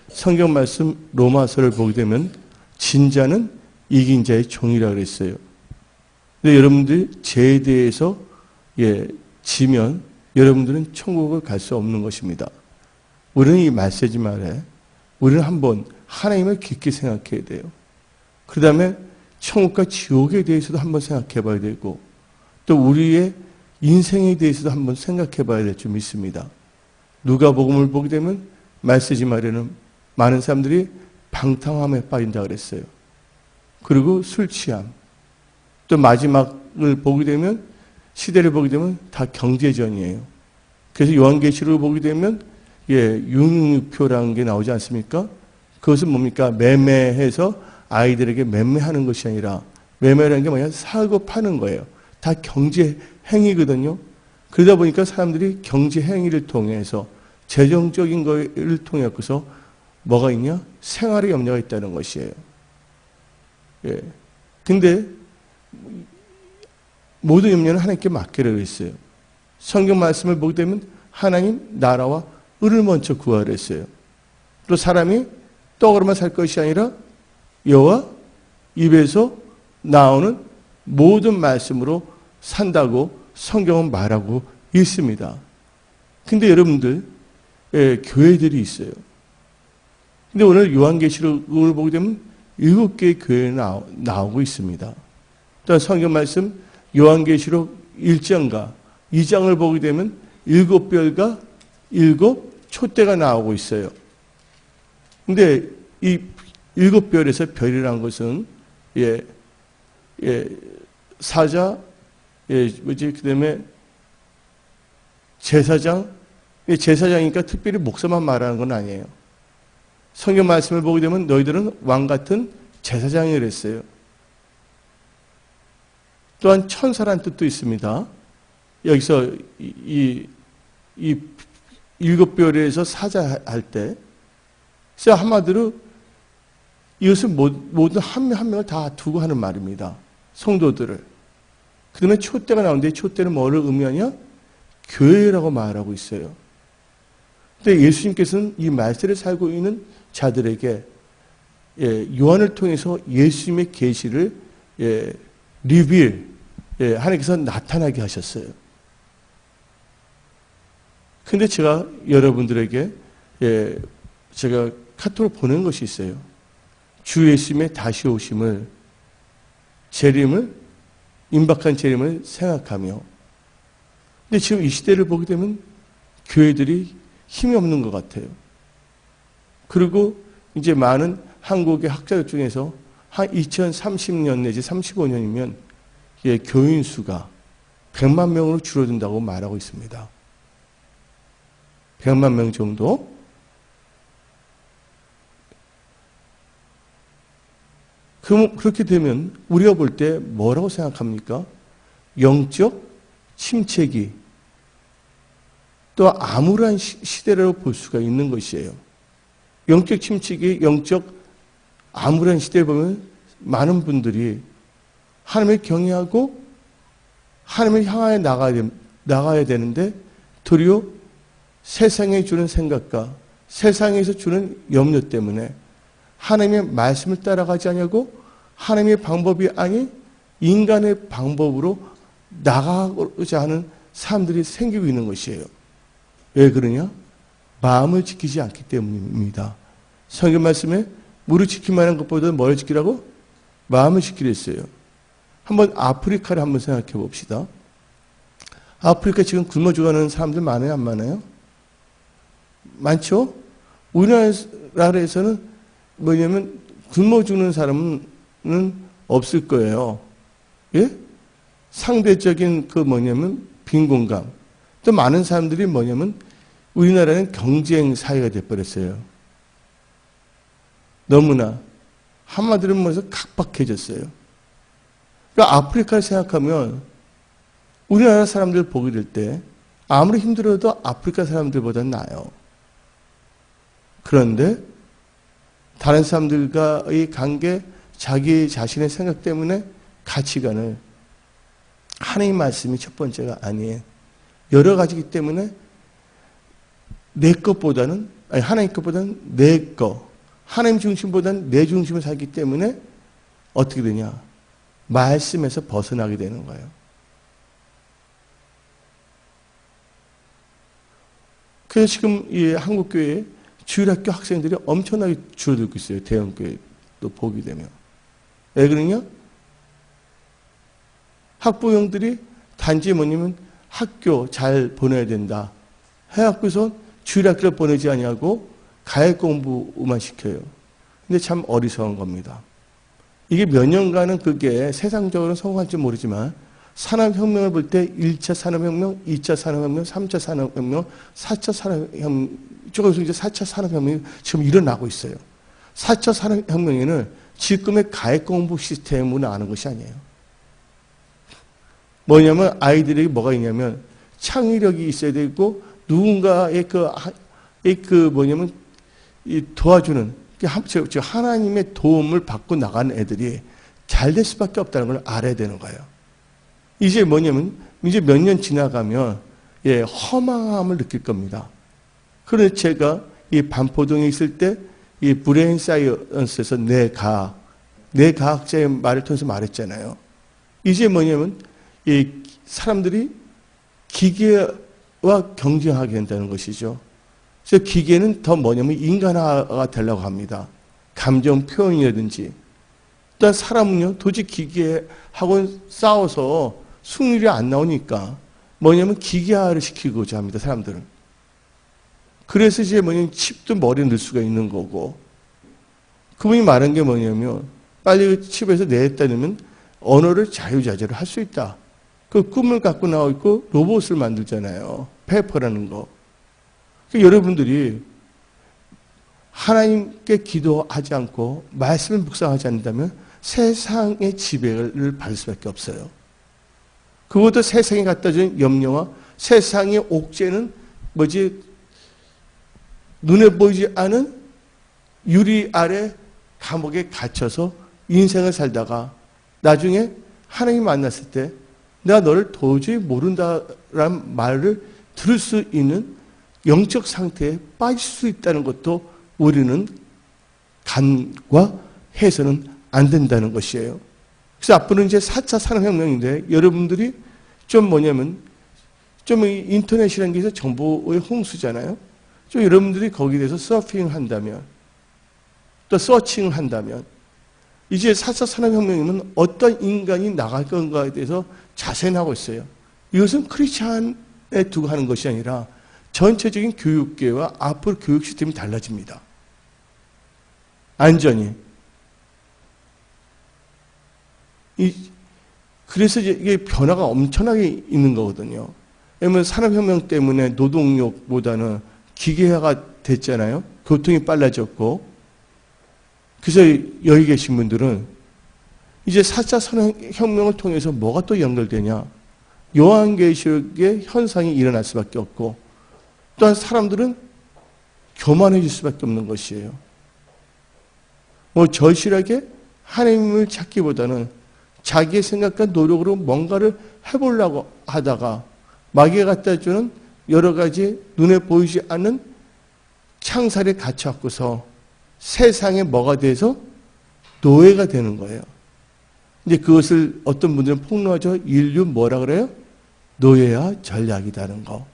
성경 말씀 로마서를 보게 되면 진자는 이긴 자의 종이라고 그랬어요. 근데 여러분들이 죄에 대해서 지면 여러분들은 천국을 갈 수 없는 것입니다. 우리는 이 메시지 말에 우리는 한번 하나님을 깊게 생각해야 돼요. 그 다음에 천국과 지옥에 대해서도 한번 생각해 봐야 되고 또 우리의 인생에 대해서도 한번 생각해 봐야 될 줄 믿습니다. 누가복음을 보게 되면 메시지 말에는 많은 사람들이 방탕함에 빠진다 그랬어요. 그리고 술 취함. 또 마지막을 보게 되면 시대를 보게 되면 다 경제전이에요. 그래서 요한계시록을 보게 되면 유유표라는 게 나오지 않습니까? 그것은 뭡니까? 매매해서 아이들에게 매매하는 것이 아니라 매매라는 게 뭐냐? 사고 파는 거예요. 다 경제 행위거든요. 그러다 보니까 사람들이 경제 행위를 통해서 재정적인 것을 통해서 뭐가 있냐? 생활에 염려가 있다는 것이에요. 근데 모든 염려는 하나님께 맡기라고 했어요. 성경 말씀을 보게 되면 하나님 나라와 의를 먼저 구하라 했어요. 또 사람이 떡으로만 살 것이 아니라 여호와 입에서 나오는 모든 말씀으로 산다고 성경은 말하고 있습니다. 근데 여러분들 교회들이 있어요. 근데 오늘 요한계시록을 보게 되면 7개의 교회가 나오고 있습니다. 또 성경 말씀 요한계시록 1장과 2장을 보게 되면 7별과 7 촛대가 나오고 있어요. 근데 이 7별에서 별이라는 것은 사자, 그다음에 제사장, 제사장이니까 특별히 목사만 말하는 건 아니에요. 성경 말씀을 보게 되면 너희들은 왕 같은 제사장이 그랬어요. 또한 천사란 뜻도 있습니다. 여기서 이 7별에서 사자 할 때, 그래서 한마디로 이것은 모든 한 명을 다 두고 하는 말입니다. 성도들을. 그 다음에 촛대가 나오는데 촛대는 뭐를 의미하냐? 교회라고 말하고 있어요. 근데 예수님께서는 이 말세를 살고 있는 자들에게 요한을 통해서 예수님의 계시를 하나님께서 나타나게 하셨어요. 근데 제가 여러분들에게 제가 카톡을 보낸 것이 있어요. 주 예수님의 다시 오심을 임박한 재림을 생각하며, 근데 지금 이 시대를 보게 되면 교회들이 힘이 없는 것 같아요. 그리고 이제 많은 한국의 학자들 중에서 한 2030년 내지 35년이면 교인 수가 100만 명으로 줄어든다고 말하고 있습니다. 100만 명 정도. 그렇게 되면 우리가 볼 때 뭐라고 생각합니까? 영적 침체기, 또 암울한 시대라고 볼 수가 있는 것이에요. 영적 침체기, 영적 암울한 시대를 보면 많은 분들이 하나님을 경외하고 하나님을 향하여 나가야 되는데 도리어 세상에 주는 생각과 세상에서 주는 염려 때문에 하나님의 말씀을 따라가지 않냐고 하나님의 방법이 아닌 인간의 방법으로 나가고자 하는 사람들이 생기고 있는 것이에요. 왜 그러냐? 마음을 지키지 않기 때문입니다. 성경 말씀에 무릇 지킬 만한 것보다 뭘 지키라고? 마음을 지키라 했어요. 한번 아프리카를 한번 생각해 봅시다. 아프리카 지금 굶어 죽어가는 사람들 많아요, 안 많아요? 많죠? 우리나라에서는 뭐냐면 굶어 죽는 사람은 없을 거예요. 예? 상대적인 빈곤감. 또 많은 사람들이 우리나라는 경쟁 사회가 돼버렸어요. 너무나. 한마디로 말해서 각박해졌어요. 그러니까 아프리카를 생각하면 우리나라 사람들 보게 될 때 아무리 힘들어도 아프리카 사람들보다 나아요. 그런데 다른 사람들과의 관계, 자기 자신의 생각 때문에 가치관을 하나님의 말씀이 첫 번째가 아니에요. 여러 가지이기 때문에 내 것보다는 아니, 하나님 것보다는 내 거, 하나님 중심보다는 내 중심을 살기 때문에 어떻게 되냐? 말씀에서 벗어나게 되는 거예요. 그래서 지금 이 한국교회 주일학교 학생들이 엄청나게 줄어들고 있어요. 대형교회도 보게 되면. 왜 그러냐? 학부형들이 단지 뭐냐면 학교 잘 보내야 된다. 해갖고서 주일학교를 보내지 아니하고 가액 공부만 시켜요. 근데 참 어리석은 겁니다. 이게 몇 년간은 그게 세상적으로는 성공할지 모르지만 산업혁명을 볼 때 1차 산업혁명, 2차 산업혁명, 3차 산업혁명, 4차 산업혁명, 이쪽에서 이제 4차 산업혁명이 지금 일어나고 있어요. 4차 산업혁명에는 지금의 가액공부 시스템으로 아는 것이 아니에요. 뭐냐면 아이들에게 뭐가 있냐면 창의력이 있어야 되고 누군가의 뭐냐면 이 도와주는 하나님의 도움을 받고 나가는 애들이 잘 될 수밖에 없다는 걸 알아야 되는 거예요. 이제 뭐냐면 이제 몇 년 지나가면 허망함을 느낄 겁니다. 그래서 제가 이 반포동에 있을 때 이 브레인 사이언스에서 내 과학자의 말을 통해서 말했잖아요. 이제 뭐냐면 이 사람들이 기계와 경쟁하게 된다는 것이죠. 그래서 기계는 더 뭐냐면 인간화가 되려고 합니다. 감정 표현이라든지. 일단 사람은요, 도저히 기계하고 싸워서 승률이 안 나오니까 뭐냐면 기계화를 시키고자 합니다, 사람들은. 그래서 이제 뭐냐면 칩도 머리에 넣을 수가 있는 거고. 그분이 말한 게 뭐냐면 빨리 칩에서 내했다 넣으면 언어를 자유자재로 할 수 있다. 그 꿈을 갖고 나와 있고 로봇을 만들잖아요. 페이퍼라는 거. 여러분들이 하나님께 기도하지 않고 말씀을 묵상하지 않는다면 세상의 지배를 받을 수밖에 없어요. 그것도 세상에 갖다 준 염려와 세상의 옥죄는 눈에 보이지 않은 유리 아래 감옥에 갇혀서 인생을 살다가 나중에 하나님 만났을 때 내가 너를 도저히 모른다라는 말을 들을 수 있는 영적 상태에 빠질 수 있다는 것도 우리는 간과 해서는 안 된다는 것이에요. 그래서 앞으로는 이제 4차 산업혁명인데 여러분들이 좀 뭐냐면 좀 인터넷이라는 게 있어서 정보의 홍수잖아요. 좀 여러분들이 거기에 대해서 서핑을 한다면 또 서칭을 한다면 이제 4차 산업혁명이면 어떤 인간이 나갈 건가에 대해서 자세히 나오고 있어요. 이것은 크리스찬에 두고 하는 것이 아니라 전체적인 교육계와 앞으로 교육 시스템이 달라집니다. 안전히. 그래서 이게 변화가 엄청나게 있는 거거든요. 왜냐하면 산업혁명 때문에 노동력보다는 기계화가 됐잖아요. 교통이 빨라졌고. 그래서 여기 계신 분들은 이제 4차 산업혁명을 통해서 뭐가 또 연결되냐. 요한계시록의 현상이 일어날 수밖에 없고 또한 사람들은 교만해질 수밖에 없는 것이에요. 절실하게 하나님을 찾기보다는 자기의 생각과 노력으로 뭔가를 해보려고 하다가 마귀가 갖다 주는 여러 가지 눈에 보이지 않는 창살에 갇혀갖고서 세상에 뭐가 돼서 노예가 되는 거예요. 이제 그것을 어떤 분들은 폭로하죠. 인류 뭐라 그래요? 노예와 전략이라는 거.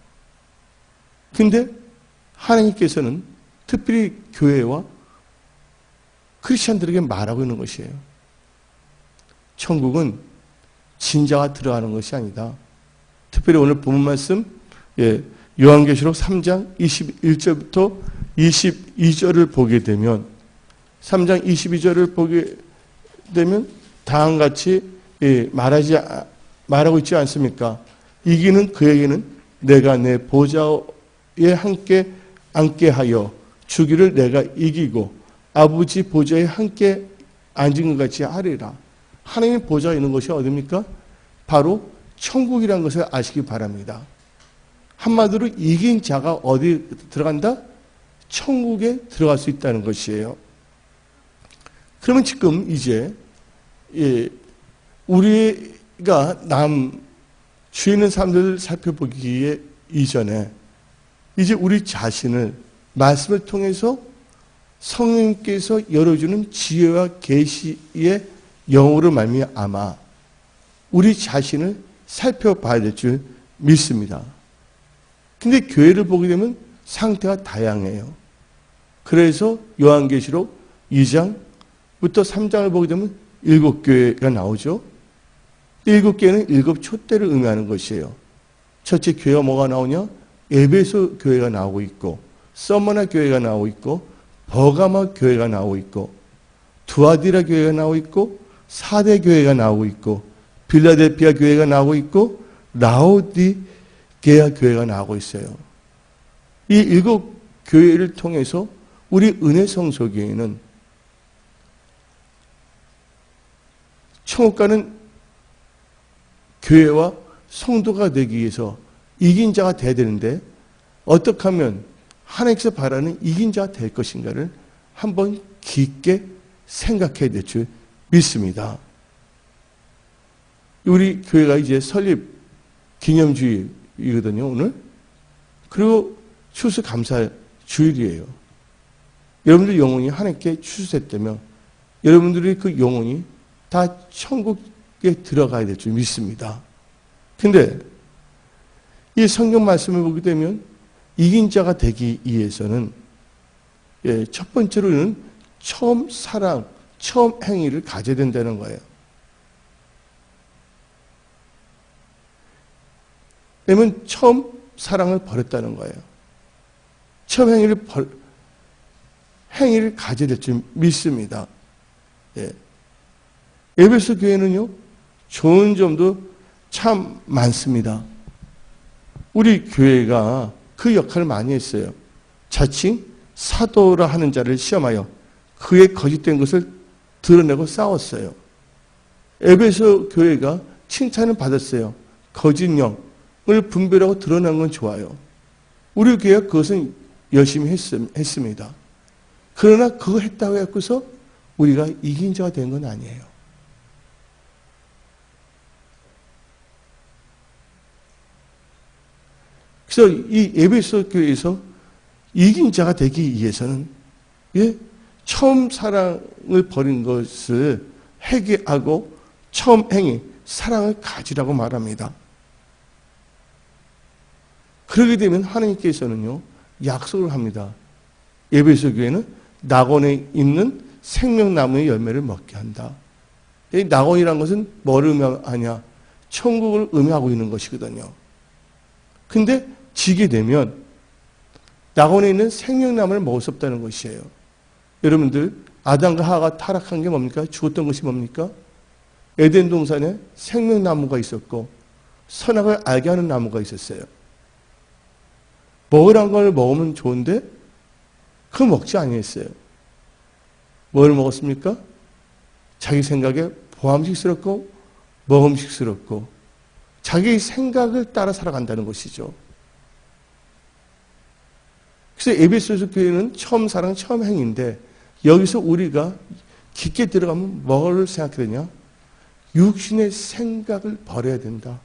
근데 하나님께서는 특별히 교회와 크리스찬들에게 말하고 있는 것이에요. 천국은 진자가 들어가는 것이 아니다. 특별히 오늘 본문 말씀 요한계시록 3장 21절부터 22절을 보게 되면 3장 22절을 보게 되면 다음과 같이 말하고 있지 않습니까? 이기는 그에게는 내가 내 보좌에 함께 앉게 하여 주기를 내가 이기고 아버지 보좌에 함께 앉은 것 같이 하리라. 하나님의 보좌가 있는 것이 어디입니까? 바로 천국이라는 것을 아시기 바랍니다. 한마디로 이긴 자가 어디 들어간다? 천국에 들어갈 수 있다는 것이에요. 그러면 지금 이제 우리가 주에 있는 사람들을 살펴보기에 이전에 이제 우리 자신을 말씀을 통해서 성령님께서 열어주는 지혜와 계시의 영으로 말미암아 우리 자신을 살펴봐야 될 줄 믿습니다. 근데 교회를 보게 되면 상태가 다양해요. 그래서 요한계시록 2장부터 3장을 보게 되면 7교회가 나오죠. 7교회는 7촛대를 의미하는 것이에요. 첫째 교회가 뭐가 나오냐? 에베소 교회가 나오고 있고, 서머나 교회가 나오고 있고, 버가마 교회가 나오고 있고, 두아디라 교회가 나오고 있고, 사대 교회가 나오고 있고, 빌라델피아 교회가 나오고 있고, 라오디게아 교회가 나오고 있어요. 이 7교회를 통해서 우리 은혜성소교회는 천국 가는 교회와 성도가 되기 위해서 이긴 자가 돼야 되는데 어떻게 하면 하나님께서 바라는 이긴 자가 될 것인가를 한번 깊게 생각해야 될 줄 믿습니다. 우리 교회가 이제 설립 기념주일이거든요, 오늘. 그리고 추수감사 주일이에요. 여러분들 영혼이 하나님께 추수했다면 여러분들이 그 영혼이 다 천국에 들어가야 될 줄 믿습니다. 근데 이 성경 말씀을 보게 되면 이긴 자가 되기 위해서는 첫 번째로는 처음 사랑, 처음 행위를 가져야 된다는 거예요. 왜냐면 처음 사랑을 버렸다는 거예요. 처음 행위를 가져야 될 줄 믿습니다. 에베소 교회는요, 좋은 점도 참 많습니다. 우리 교회가 그 역할을 많이 했어요. 자칭 사도라 하는 자를 시험하여 그의 거짓된 것을 드러내고 싸웠어요. 에베소 교회가 칭찬을 받았어요. 거짓 영을 분별하고 드러난 건 좋아요. 우리 교회가 그것은 열심히 했습니다. 그러나 그거 했다고 해서 우리가 이긴 자가 된 건 아니에요. 그래서 이 에베소 교회에서 이긴 자가 되기 위해서는 처음 사랑을 버린 것을 회개하고 처음 행위, 사랑을 가지라고 말합니다. 그러게 되면 하나님께서는요, 약속을 합니다. 에베소 교회는 낙원에 있는 생명나무의 열매를 먹게 한다. 이 낙원이라는 것은 뭐를 의미하냐? 천국을 의미하고 있는 것이거든요. 근데 지게 되면 낙원에 있는 생명나무를 먹을 수 없다는 것이에요. 여러분들, 아담과 하와가 타락한 게 뭡니까? 죽었던 것이 뭡니까? 에덴 동산에 생명나무가 있었고 선악을 알게 하는 나무가 있었어요. 먹으란 걸 먹으면 좋은데 그걸 먹지 아니했어요. 뭘 먹었습니까? 자기 생각에 보암식스럽고 먹음식스럽고 자기 생각을 따라 살아간다는 것이죠. 그래서 에베소 교회는 처음 사랑, 처음 행위인데 여기서 우리가 깊게 들어가면 뭘 생각해야 되냐? 육신의 생각을 버려야 된다.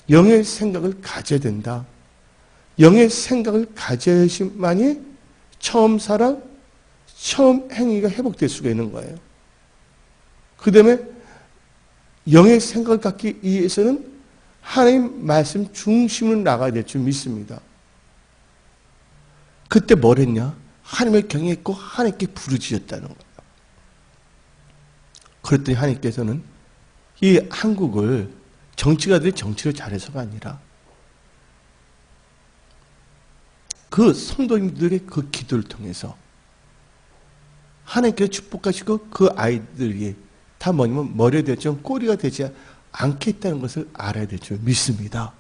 영의 생각을 가져야 된다. 영의 생각을 가져야만이 처음 사랑, 처음 행위가 회복될 수가 있는 거예요. 그 다음에 영의 생각을 갖기 위해서는 하나님 말씀 중심으로 나가야 될 줄 믿습니다. 그때 뭘 했냐? 하나님을 경외했고 하나님께 부르짖었다는 거예요. 그랬더니 하나님께서는 이 한국을 정치가들이 정치를 잘해서가 아니라 그 성도님들의 그 기도를 통해서 하나님께서 축복하시고 그 아이들이 다 뭐냐면 머리가 되었지만 꼬리가 되지 않겠다는 것을 알아야 될 줄 믿습니다.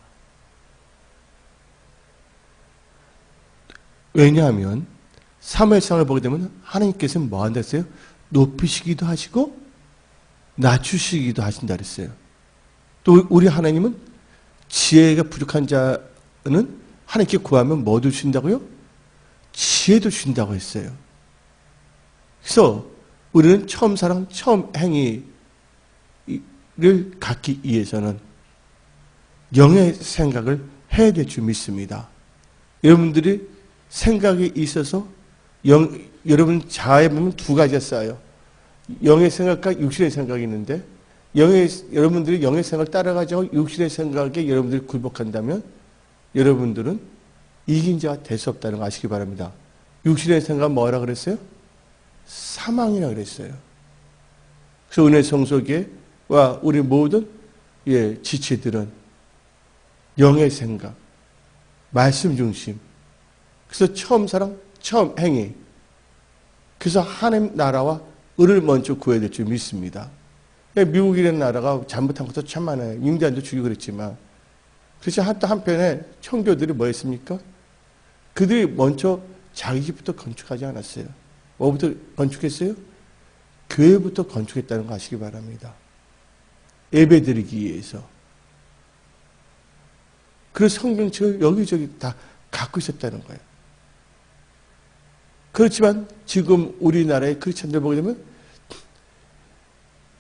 왜냐하면 사무엘상을 보게 되면 하나님께서는 뭐 한다 했어요? 높이시기도 하시고 낮추시기도 하신다 그랬어요. 또 우리 하나님은 지혜가 부족한 자는 하나님께 구하면 뭐도 주신다고요? 지혜도 주신다고 했어요. 그래서 우리는 처음 사랑, 처음 행위를 갖기 위해서는 영의 생각을 해야 될 줄 믿습니다. 여러분들이 생각이 있어서 여러분 자아에 보면 두 가지가 쌓여요. 영의 생각과 육신의 생각이 있는데 여러분들이 영의 생각을 따라가지고 육신의 생각에 여러분들이 굴복한다면 여러분들은 이긴 자가 될 수 없다는 거 아시기 바랍니다. 육신의 생각은 뭐라 그랬어요? 사망이라 그랬어요. 그래서 은혜 성소교회와 우리 모든 지체들은 영의 생각, 말씀 중심. 그래서 처음 사랑, 처음 행위. 그래서 하나님 나라와 을을 먼저 구해야 될 줄 믿습니다. 미국이라는 나라가 잘못한 것도 참 많아요. 인디안도 죽이고 그랬지만. 그래서 또 한편에 청교들이 뭐 했습니까? 그들이 먼저 자기 집부터 건축하지 않았어요. 뭐부터 건축했어요? 교회부터 건축했다는 거 아시기 바랍니다. 예배드리기 위해서. 그래서 성경책을 여기저기 다 갖고 있었다는 거예요. 그렇지만 지금 우리나라의 크리스천들 보게 되면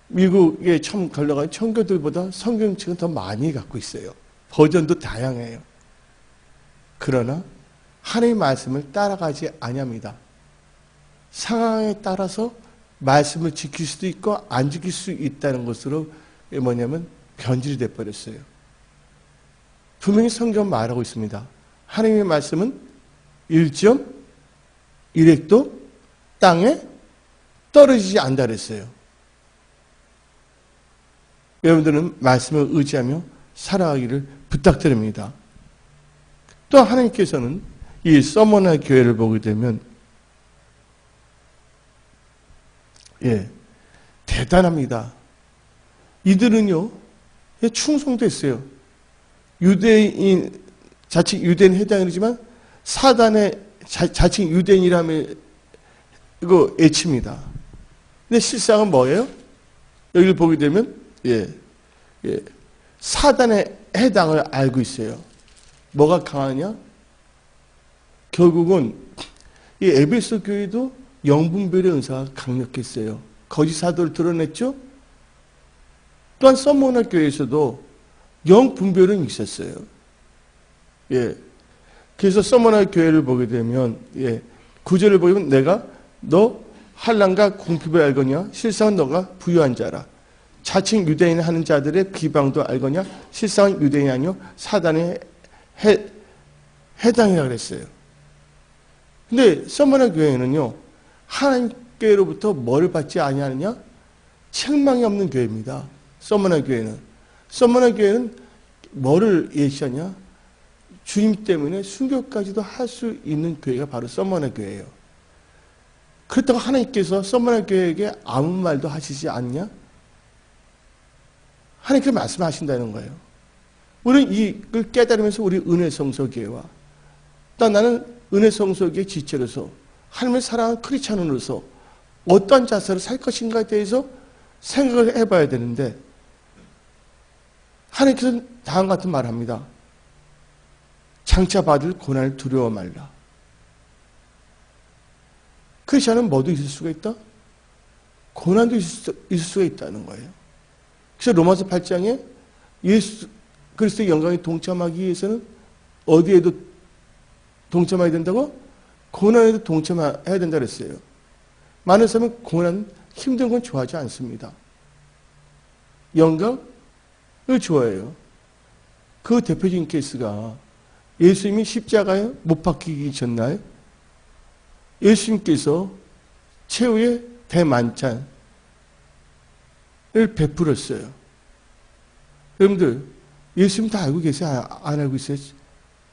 미국에 처음 걸러간 청교들보다 성경책은 더 많이 갖고 있어요. 버전도 다양해요. 그러나 하나님의 말씀을 따라가지 아니합니다. 상황에 따라서 말씀을 지킬 수도 있고 안 지킬 수 있다는 것으로 뭐냐면 변질이 돼버렸어요. 분명히 성경은 말하고 있습니다. 하나님의 말씀은 1.1획도 땅에 떨어지지 않는다 그랬어요. 여러분들은 말씀을 의지하며 살아가기를 부탁드립니다. 또 하나님께서는 이 서머나 교회를 보게 되면 대단합니다. 이들은요 충성됐어요. 유대인 자칭 유대인 해당이지만 사단의 자칭 유대인이라면 이거 애칩니다. 근데 실상은 뭐예요? 여기를 보게 되면 사단의 해당을 알고 있어요. 뭐가 강하냐? 결국은 이 에베소 교회도 영분별의 은사가 강력했어요. 거짓 사도를 드러냈죠? 또한 서머나 교회에서도 영분별은 있었어요. 그래서 서머나 교회를 보게 되면 9절을 보면 내가 너 환난과 궁핍을 알거냐? 실상은 너가 부유한 자라. 자칭 유대인 하는 자들의 비방도 알거냐? 실상은 유대인이 아니요 사단의 해당이라 그랬어요. 근데 서머나 교회는요 하나님께로부터 뭘 받지 아니하느냐? 책망이 없는 교회입니다. 서머나 교회는 뭐를 예시하냐? 주님 때문에 순교까지도 할 수 있는 교회가 바로 서머나 교회예요. 그렇다고 하나님께서 서머나 교회에게 아무 말도 하시지 않냐? 하나님께서 말씀하신다는 거예요. 우리는 이걸 깨달으면서 우리 은혜성소교회와 또 나는 은혜성소교회 지체로서 하나님을 사랑하는 크리스찬으로서 어떤 자세로 살 것인가에 대해서 생각을 해봐야 되는데 하나님께서는 다음 같은 말을 합니다. 장차 받을 고난을 두려워 말라. 크리스찬은 뭐도 있을 수가 있다? 고난도 있을 수가 있다는 거예요. 그래서 로마서 8장에 예수 그리스도의 영광에 동참하기 위해서는 어디에도 동참해야 된다고? 고난에도 동참해야 된다 그랬어요. 많은 사람은 고난, 힘든 건 좋아하지 않습니다. 영광을 좋아해요. 그 대표적인 케이스가 예수님이 십자가에 못 박히기 전날 예수님께서 최후의 대만찬을 베풀었어요. 여러분들 예수님 다 알고 계세요? 안 알고 있어요?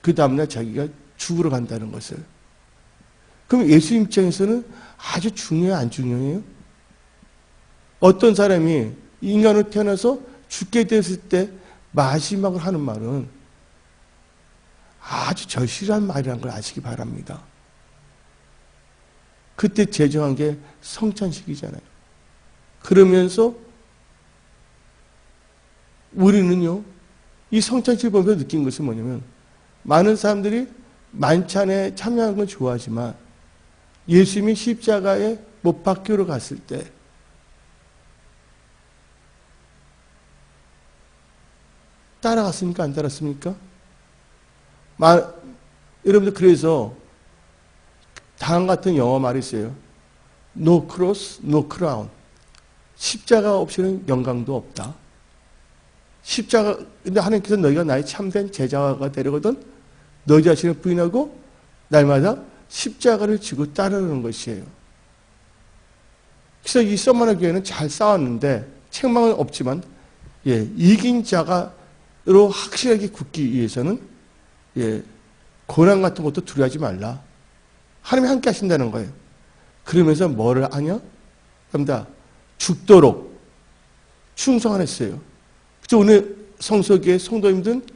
그 다음날 자기가 죽으러 간다는 것을. 그럼 예수님 입장에서는 아주 중요해요? 안 중요해요? 어떤 사람이 인간으로 태어나서 죽게 됐을 때 마지막으로 하는 말은 아주 절실한 말이라는 걸 아시기 바랍니다. 그때 제정한 게 성찬식이잖아요. 그러면서 우리는요, 이 성찬식을 보면서 느낀 것은 뭐냐면 많은 사람들이 만찬에 참여하는 건 좋아하지만 예수님이 십자가에 못 박히러 갔을 때 따라갔습니까? 안 따랐습니까? 여러분들 그래서 다음 같은 영어 말이 있어요. No cross, no crown. 십자가 없이는 영광도 없다. 십자가, 근데 하나님께서 너희가 나의 참된 제자가 되려거든 너희 자신을 부인하고 날마다 십자가를 지고 따르는 것이에요. 그래서 이 서머너 교회는 잘 싸웠는데 책망은 없지만 이긴 자가로 확실하게 굳기 위해서는 고난 같은 것도 두려워하지 말라. 하나님이 함께 하신다는 거예요. 그러면서 뭐를 하냐? 그럼 죽도록 충성하랬어요. 그래서 오늘 성서교회 성도님들은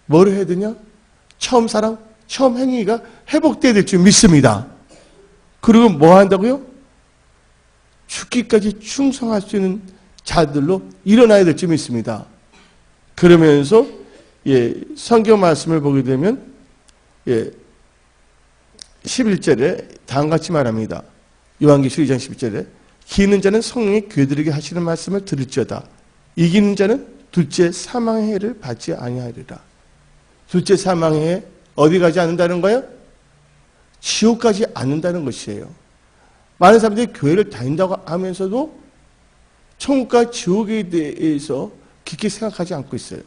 뭐를 해야 되냐? 처음 사랑, 처음 행위가 회복돼야 될 줄 믿습니다. 그리고 뭐 한다고요? 죽기까지 충성할 수 있는 자들로 일어나야 될 줄 믿습니다. 그러면서 성경 말씀을 보게 되면 11절에 다음같이 말합니다. 요한계시록 2장 11절에 기는 자는 성령이 그들에게 하시는 말씀을 들을지어다. 이기는 자는 둘째 사망의 해를 받지 아니하리라. 둘째 사망의 해 어디 가지 않는다는 거예요? 지옥 가지 않는다는 것이에요. 많은 사람들이 교회를 다닌다고 하면서도 천국과 지옥에 대해서 깊게 생각하지 않고 있어요.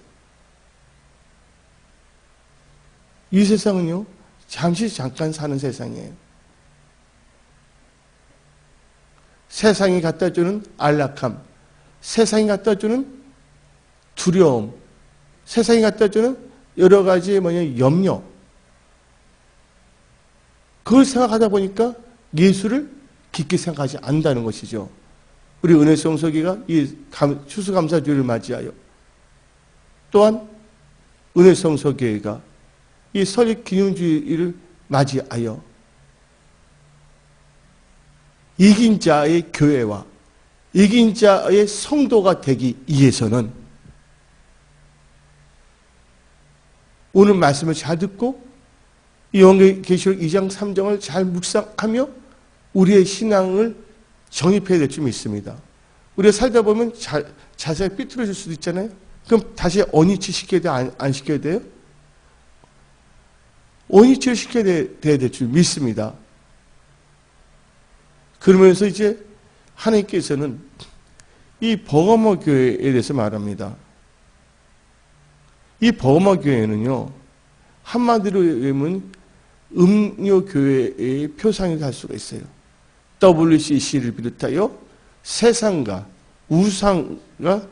이 세상은요, 잠깐 사는 세상이에요. 세상이 갖다 주는 안락함, 세상이 갖다 주는 두려움, 세상이 갖다 주는 여러 가지 염려. 그걸 생각하다 보니까 예수를 깊게 생각하지 않는다는 것이죠. 우리 은혜성서기가 이 추수감사주를 맞이하여 또한 은혜성서교회가 이 설립기념주의를 맞이하여 이긴 자의 교회와 이긴 자의 성도가 되기 위해서는 오늘 말씀을 잘 듣고 요한계시록 2장 3장을 잘 묵상하며 우리의 신앙을 정립해야 될 줄 믿습니다. 우리가 살다 보면 자세히 삐뚤어질 수도 있잖아요. 그럼 다시 원위치 시켜야 돼요? 안 시켜야 돼요? 원위치를 시켜야 될 줄 믿습니다. 그러면서 이제 하나님께서는 이 버가모 교회에 대해서 말합니다. 이 버가모 교회는요, 한마디로 얘기하면 음료교회의 표상이 갈 수가 있어요. WCC를 비롯하여 세상과 우상과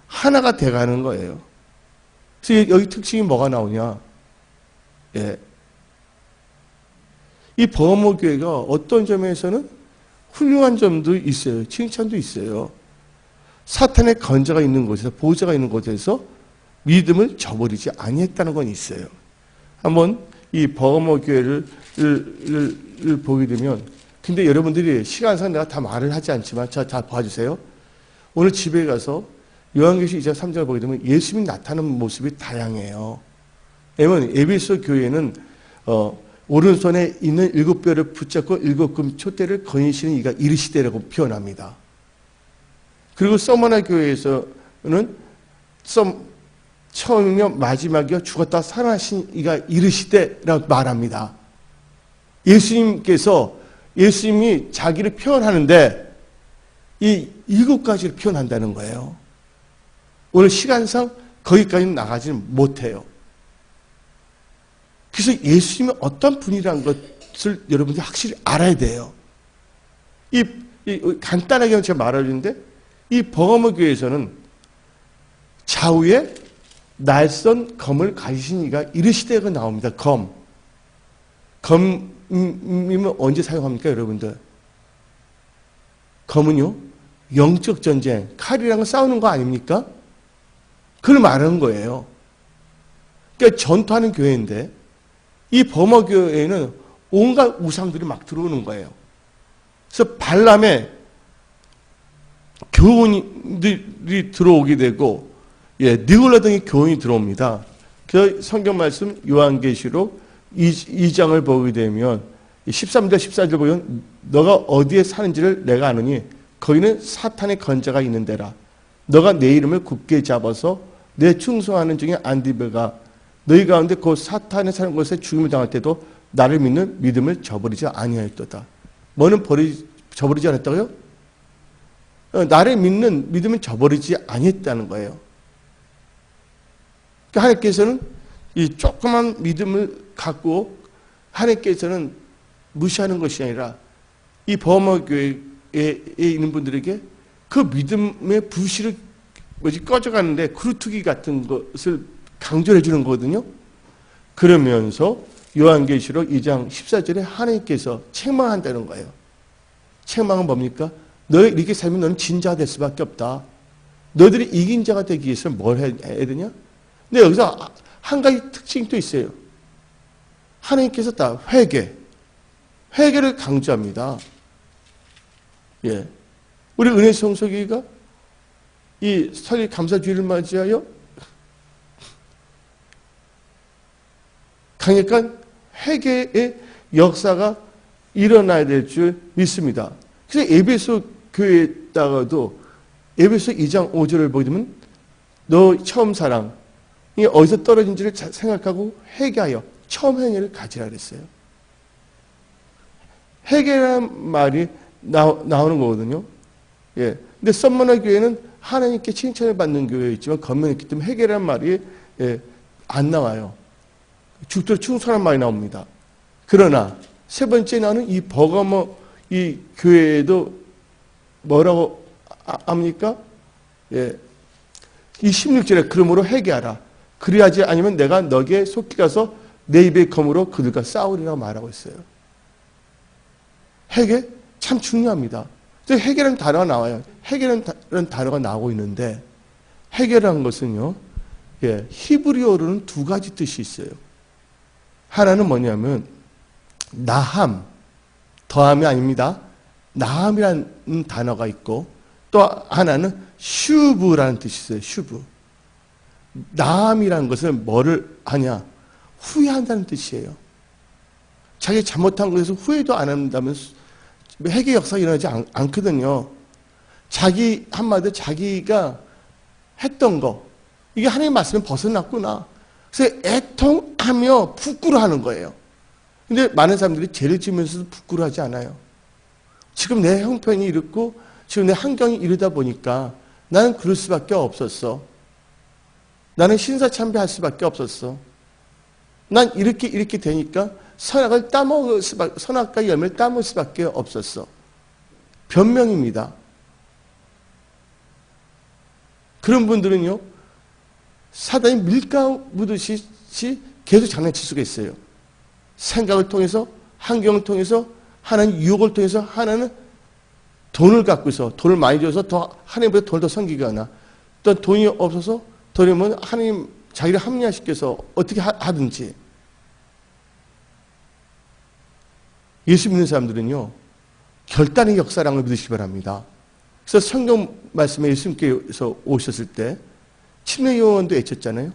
하나가 돼가는 거예요. 그래서 여기 특징이 뭐가 나오냐? 이 버가모 교회가 어떤 점에서는 훌륭한 점도 있어요. 칭찬도 있어요. 사탄의 건자가 있는 곳에서, 보호자가 있는 곳에서 믿음을 저버리지 아니했다는 건 있어요. 한번 이 버가모 교회를 보게 되면, 근데 여러분들이 시간상 내가 다 말을 하지 않지만 다 봐주세요. 오늘 집에 가서 요한계시록 2장 3장을 보게 되면 예수님이 나타나는 모습이 다양해요. 왜냐면 에베소 교회는 오른손에 있는 7뼈를 붙잡고 7금 촛대를 거니시는 이가 이르시되라고 표현합니다. 그리고 서머나 교회에서는 처음이며 마지막이요 죽었다 살아나신 이가 이르시되라고 말합니다. 예수님이 자기를 표현하는데 이 7가지를 표현한다는 거예요. 오늘 시간상 거기까지는 나가지는 못해요. 그래서 예수님이 어떤 분이라는 것을 여러분들이 확실히 알아야 돼요. 간단하게 제가 말하는데 이 버가모 교회에서는 좌우에 날선 검을 가지신 이가 이르시되가 나옵니다. 검이면 언제 사용합니까, 여러분들? 검은요, 영적 전쟁, 칼이랑 싸우는 거 아닙니까? 그걸 말하는 거예요. 그러니까 전투하는 교회인데 이 버가모 교회에는 온갖 우상들이 막 들어오는 거예요. 그래서 발람의 교훈들이 들어오게 되고, 니골라 등의 교훈이 들어옵니다. 그 성경 말씀 요한계시록 2장을 보게 되면 13절 14절 보면 너가 어디에 사는지를 내가 아느니 거기는 사탄의 건자가 있는 데라. 너가 내 이름을 굳게 잡아서 내 충성하는 중에 안디베가 너희 가운데 그 사탄의 사는 곳에 죽임을 당할 때도 나를 믿는 믿음을 저버리지 아니하였도다. 뭐는 저버리지 않았다고요? 나를 믿는 믿음을 저버리지 아니했다는 거예요. 그러니까 하나님께서는 이 조그만 믿음을 갖고 하나님께서는 무시하는 것이 아니라 이 버머 교회에 있는 분들에게 그 믿음의 불씨를 꺼져가는데 그루트기 같은 것을 강조해 주는 거거든요. 그러면서 요한계시록 2장 14절에 하나님께서 책망한다는 거예요. 책망은 뭡니까? 너희 이렇게 살면 너는 진자가 될 수밖에 없다. 너희들이 이긴 자가 되기 위해서 뭘 해야 되냐? 근데 여기서 한 가지 특징이 또 있어요. 하나님께서 다 회개를 강조합니다. 예. 우리 은혜 성소교회가 이 설립 감사주의를 맞이하여 강력한 회개의 역사가 일어나야 될 줄 믿습니다. 그래서 에베소 교회에다가도 에베소 2장 5절을 보게 되면 너 처음 사랑이 어디서 떨어진지를 생각하고 회개하여 처음 행위를 가지라 그랬어요. 회개라는 말이 나오는 거거든요. 예. 근데 썸머너 교회는 하나님께 칭찬을 받는 교회였지만 겉면에 있기 때문에 회개라는 말이 안 나와요. 죽도록 충성한 말이 나옵니다. 그러나 세 번째 나는 이 버가모 이 교회에도 뭐라고 합니까? 예. 이 16절에 그러므로 회개하라. 그리하지 아니면 내가 너에게 속히 가서 내 입의 검으로 그들과 싸우리라고 말하고 있어요. 회개 참 중요합니다. 회개라는 단어가 나와요. 회개라는 단어가 나오고 있는데 회개라는 것은요. 예, 히브리어로는 두 가지 뜻이 있어요. 하나는 뭐냐면 나함, 더함이 아닙니다. 나함이라는 단어가 있고 또 하나는 슈브라는 뜻이 있어요. 슈브. 나함이라는 것은 뭐를 하냐? 후회한다는 뜻이에요. 자기 잘못한 것에서 후회도 안 한다면 회개 역사가 일어나지 않거든요. 한마디로 자기가 했던 거, 이게 하나님 말씀에 벗어났구나. 그래서 애통하며 부끄러워하는 거예요. 근데 많은 사람들이 죄를 지으면서도 부끄러워하지 않아요. 지금 내 형편이 이렇고 지금 내 환경이 이러다 보니까 나는 그럴 수밖에 없었어. 나는 신사참배할 수밖에 없었어. 난 이렇게 되니까 선악과 열매를 따먹을 수밖에 없었어. 변명입니다. 그런 분들은요, 사단이 밀가루 묻듯이 계속 장난칠 수가 있어요. 생각을 통해서, 환경을 통해서, 하나는 유혹을 통해서, 하나는 돈을 갖고서, 돈을 많이 줘서 더 하나님보다 돈을 더 섬기거나, 또 돈이 없어서 돈이면 하나님 자기를 합리화시켜서 어떻게 하든지. 예수 믿는 사람들은요, 결단의 역사라는 걸 믿으시기 바랍니다. 그래서 성경 말씀에 예수님께서 오셨을 때 침례 요한도 애쳤잖아요.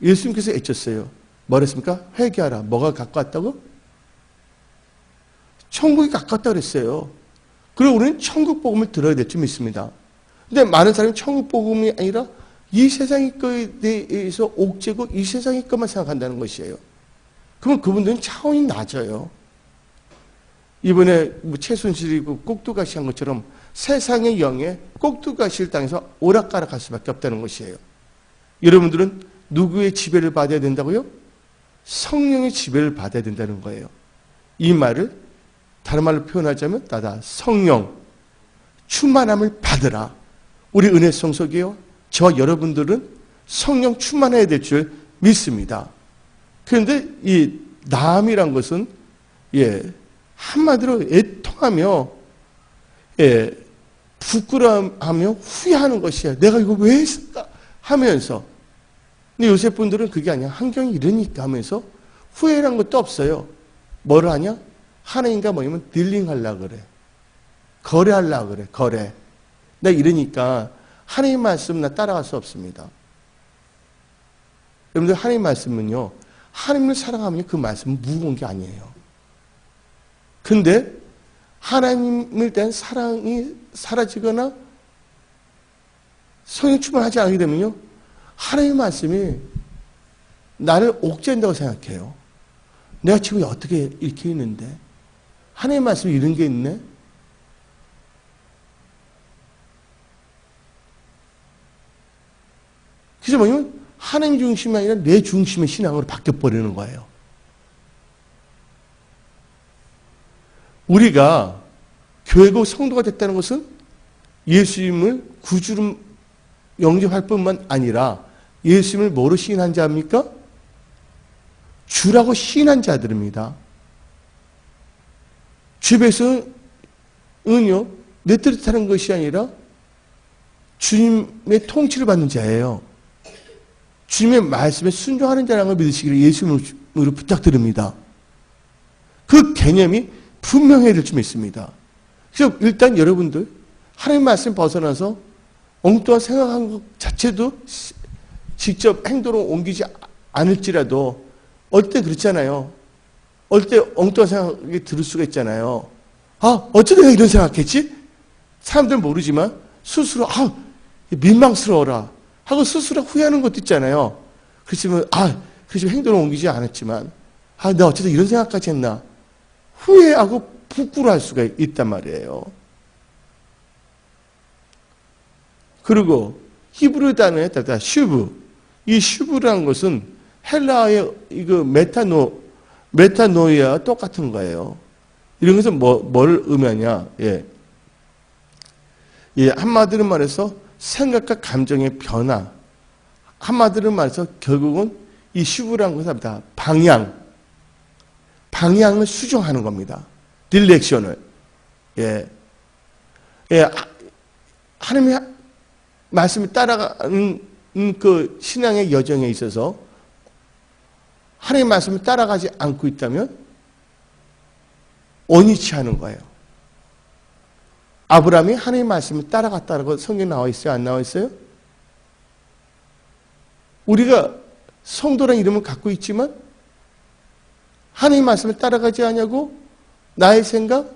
예수님께서 애쳤어요. 뭐라 했습니까? 회개하라. 뭐가 가까웠다고? 천국이 가까웠다고 그랬어요. 그리고 우리는 천국 복음을 들어야 될 줄 믿습니다. 근데 많은 사람이 천국 복음이 아니라 이 세상의 것에 대해서 옥죄고 이 세상의 것만 생각한다는 것이에요. 그러면 그분들은 차원이 낮아요. 이번에 최순실이 꼭두가시 한 것처럼 세상의 영에 꼭두가시를 당해서 오락가락할 수밖에 없다는 것이에요. 여러분들은 누구의 지배를 받아야 된다고요? 성령의 지배를 받아야 된다는 거예요. 이 말을 다른 말로 표현하자면 나다 성령 충만함을 받으라. 우리 은혜 성소교회요, 저와 여러분들은 성령 충만해야 될 줄 믿습니다. 그런데 이 나함이란 것은 한마디로 애통하며 부끄러워하며 후회하는 것이야. 내가 이거 왜 했을까 하면서. 근데 요새 분들은 그게 아니야. 환경이 이러니까 하면서 후회란 것도 없어요. 뭐를 하냐? 하나님과 뭐냐면 딜링하려고 그래. 거래하려고 그래. 거래. 나 이러니까 하나님 말씀 나 따라갈 수 없습니다. 여러분들 하나님 말씀은요, 하나님을 사랑하면 그 말씀은 무거운 게 아니에요. 근데 하나님을 대한 사랑이 사라지거나 성령 충만하지 않게 되면요, 하나님의 말씀이 나를 옥죄한다고 생각해요. 내가 지금 어떻게 이렇게 있는데 하나님의 말씀에 이런 게 있네? 그래서 뭐냐면 하나님 중심이 아니라 내 중심의 신앙으로 바뀌어버리는 거예요. 우리가 교회고 성도가 됐다는 것은 예수님을 구주로 영접할 뿐만 아니라 예수님을 뭐로 시인한 자입니까? 주라고 시인한 자들입니다. 주의 백성은요, 내 뜻을 타는 것이 아니라 주님의 통치를 받는 자예요. 주님의 말씀에 순종하는 자라는 걸 믿으시기를 예수님으로 부탁드립니다. 그 개념이 분명해야 될 줄 믿습니다. 그래서 일단 여러분들 하나님 말씀 벗어나서 엉뚱한 생각한 것 자체도 직접 행동으로 옮기지 않을지라도 어릴 때 그렇잖아요. 어릴 때 엉뚱한 생각이 들을 수가 있잖아요. 아, 어쩌다 내가 이런 생각했지? 사람들은 모르지만 스스로 민망스러워라 하고 스스로 후회하는 것도 있잖아요. 그렇지만 그래서 행동을 옮기지 않았지만 내가 어쩌다 이런 생각까지 했나 후회하고 부끄러워할 수가 있단 말이에요. 그리고 히브리 단어에 따라 슈브, 이 슈브라는 것은 헬라어의 이거 메타노이아와 똑같은 거예요. 이런 것은 뭘 의미하냐? 한마디로 말해서 생각과 감정의 변화. 한마디로 말해서 결국은 이 슈브라는 것은 방향을 수정하는 겁니다. 딜렉션을. 하나님의 말씀을 따라가는 그 신앙의 여정에 있어서 하나님의 말씀을 따라가지 않고 있다면 원위치 하는 거예요. 아브라함이 하나님의 말씀을 따라갔다고 성경에 나와 있어요? 안 나와 있어요? 우리가 성도라는 이름을 갖고 있지만 하나님의 말씀을 따라가지 않냐고 나의 생각을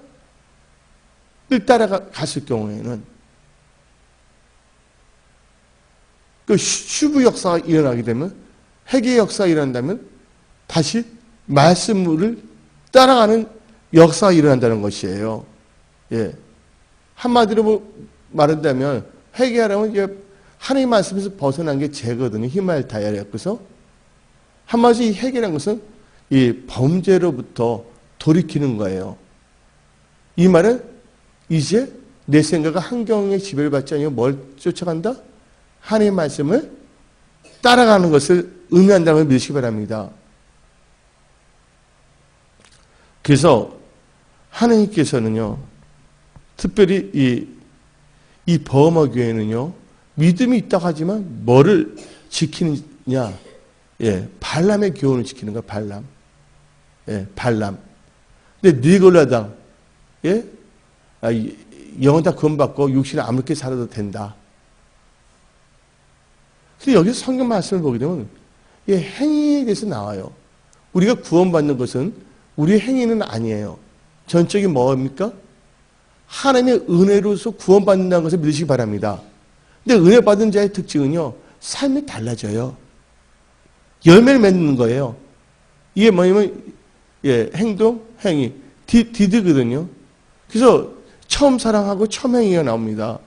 따라갔을 경우에는 그 슈브 역사가 일어나게 되면 회개의 역사가 일어난다면 다시 말씀을 따라가는 역사가 일어난다는 것이에요. 한마디로 말한다면 회개하려면 이제 하나님의 말씀에서 벗어난 게 죄거든요. 히말타야에. 그래서 한마디로 이 회개라는 것은 이 범죄로부터 돌이키는 거예요. 이 말은 이제 내 생각과 환경의 지배를 받지 않고 뭘 쫓아간다? 하나님의 말씀을 따라가는 것을 의미한다는 걸 믿으시기 바랍니다. 그래서 하나님께서는요, 특별히 이 버머 교회는요, 믿음이 있다고 하지만 뭐를 지키느냐? 발람의 교훈을 지키는 거야, 발람. 발람. 근데 니골라당, 영혼 다 구원받고 육신을 아무렇게 살아도 된다. 근데 여기서 성경 말씀을 보게 되면 행위에 대해서 나와요. 우리가 구원받는 것은 우리의 행위는 아니에요. 전적인 뭐입니까? 하나님의 은혜로서 구원받는다는 것을 믿으시기 바랍니다. 근데 은혜 받은 자의 특징은요, 삶이 달라져요. 열매를 맺는 거예요. 이게 뭐냐면 행동, 행위, 디드거든요. 그래서 처음 사랑하고 처음 행위가 나옵니다.